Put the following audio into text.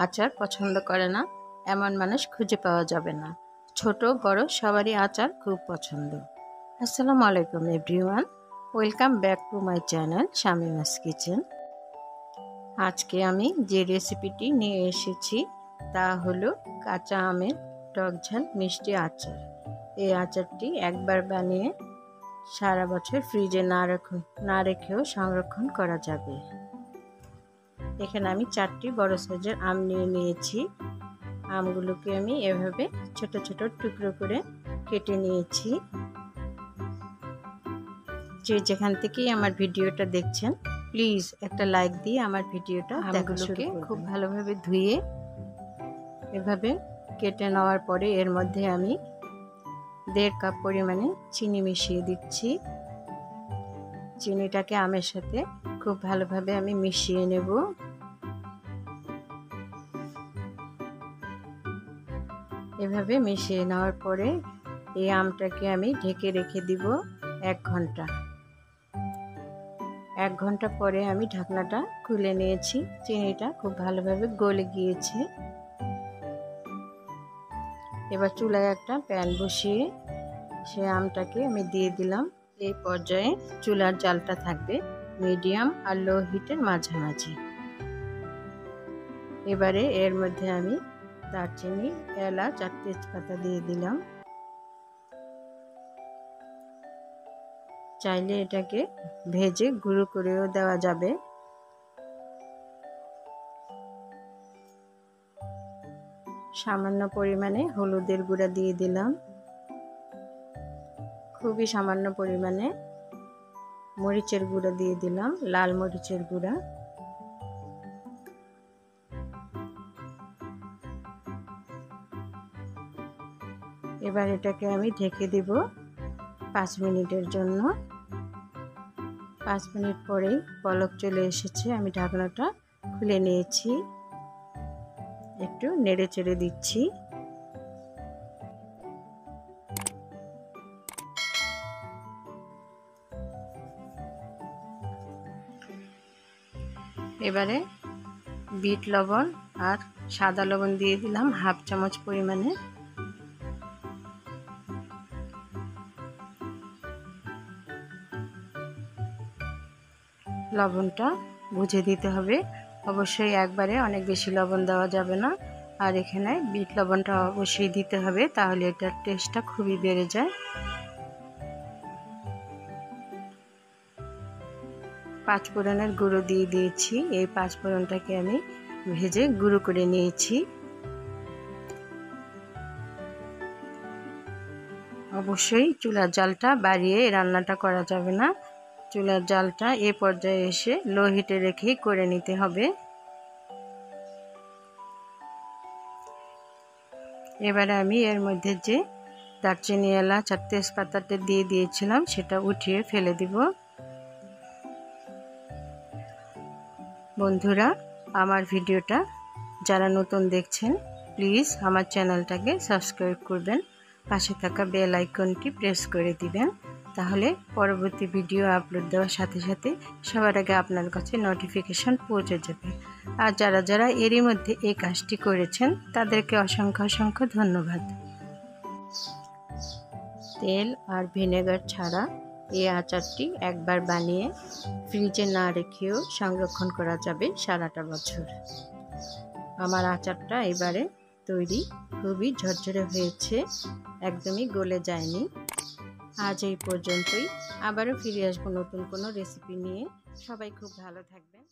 আচার পছন্দ করে না এমন মানুষ খুঁজে পাওয়া যাবে না। ছোট বড় সবারই আচার খুব পছন্দ। আসসালামু আলাইকুম everyone, welcome back to my channel Shamima's kitchen. আজকে আমি যে রেসিপিটি নিয়ে এসেছি তা হলো কাঁচা আমের টকঝাল মিষ্টি আচার। এই আচারটি একবার বানিয়ে সারা বছর ফ্রিজে না রেখেও সংরক্ষণ করা যাবে। এখানে আমি 4টি বড় সাইজের আম নিয়েছি। আমগুলোকে আমি এভাবে ছোট ছোট টুকরো করে কেটে নিয়েছি। যে যেখান থেকেই আমার ভিডিওটা দেখছেন প্লিজ একটা লাইক দিয়ে আমার ভিডিওটা আমগুলোকে খুব ভালোভাবে ধুয়ে এভাবে কেটে নেওয়ার পরে এর মধ্যে আমি 1.5 কাপ পরিমাণে চিনি মিশিয়ে দিচ্ছি। চিনিটাকে আমের সাথে খুব ভালোভাবে আমি মিশিয়ে নেব। এভাবে মিশিয়ে নেওয়ার পরে এই আমটাকে আমি ঢেকে রেখে দিব 1 ঘন্টা। 1 ঘন্টা পরে আমি ঢাকনাটা খুলে নিয়েছি। চিনিটা খুব ভালোভাবে গলে গিয়েছে। এবার চুলায় একটা প্যান বসিয়ে সে আমটাকে আমি দিয়ে দিলাম। এই পর্যায়ে চুলার জালটা থাকবে মিডিয়াম আর লো হিটের মাঝামাঝি। এবারে এর মধ্যে আমি দারচিনি, এলাচ আর তেজপাতা দিয়ে দিলাম। চাইলে এটাকে ভেজে গুঁড়ো করেও দেওয়া যাবে। সামান্য পরিমাণে হলুদের গুঁড়া দিয়ে দিলাম। খুবই সামান্য পরিমাণে মরিচের গুঁড়া দিয়ে দিলাম, লাল মরিচের গুঁড়া। এবার এটাকে আমি ঢেকে দিব 5 মিনিটের জন্য। 5 মিনিট পরেই পলক চলে এসেছে। আমি ঢাকনাটা খুলে নিয়েছি, একটু নেড়ে চেড়ে দিচ্ছি। এবারে বিট লবণ আর সাদা লবণ দিয়ে দিলাম 1/2 চামচ পরিমাণে। লবণটা বুঝে দিতে হবে, অবশ্যই একবারে অনেক বেশি লবণ দেওয়া যাবে না। আর এখানে বিট লবণটা অবশ্যই দিতে হবে, তাহলে এটার টেস্টটা খুবই বেড়ে যায়। 5 ফোড়নের গুঁড়ো দিয়ে দিয়েছি। এই 5 ফোড়নটাকে আমি ভেজে গুঁড়ো করে নিয়েছি। অবশ্যই চুলার জালটা বাড়িয়ে রান্নাটা করা যাবে না। চুলার জালটা এ পর্যায়ে এসে লো হিটে রেখেই করে নিতে হবে। এবারে আমি এর মধ্যে যে দারচিনি, এলাচ আর তেজপাতাটা দিয়ে দিয়েছিলাম সেটা উঠিয়ে ফেলে দিব। বন্ধুরা, আমার ভিডিওটা যারা নতুন দেখছেন প্লিজ আমার চ্যানেলটাকে সাবস্ক্রাইব করবেন, পাশে থাকা বেল আইকনটি প্রেস করে দিবেন, তাহলে পরবর্তী ভিডিও আপলোড দেওয়ার সাথে সাথে সবার আগে আপনার কাছে নোটিফিকেশন পৌঁছে যাবে। আর যারা যারা এরই মধ্যে এই কাজটি করেছেন তাদেরকে অসংখ্য অসংখ্য ধন্যবাদ। তেল আর ভিনেগার ছাড়া এই আচারটি একবার বানিয়ে ফ্রিজে না রেখেও সংরক্ষণ করা যাবে সারাটা বছর। আমার আচারটা এবারে তৈরি, খুবই ঝরঝরে হয়েছে, একদমই গলে যায়নি। আজ এই পর্যন্তই, আবারও ফিরে আসবো নতুন কোনো রেসিপি নিয়ে। সবাই খুব ভালো থাকবেন।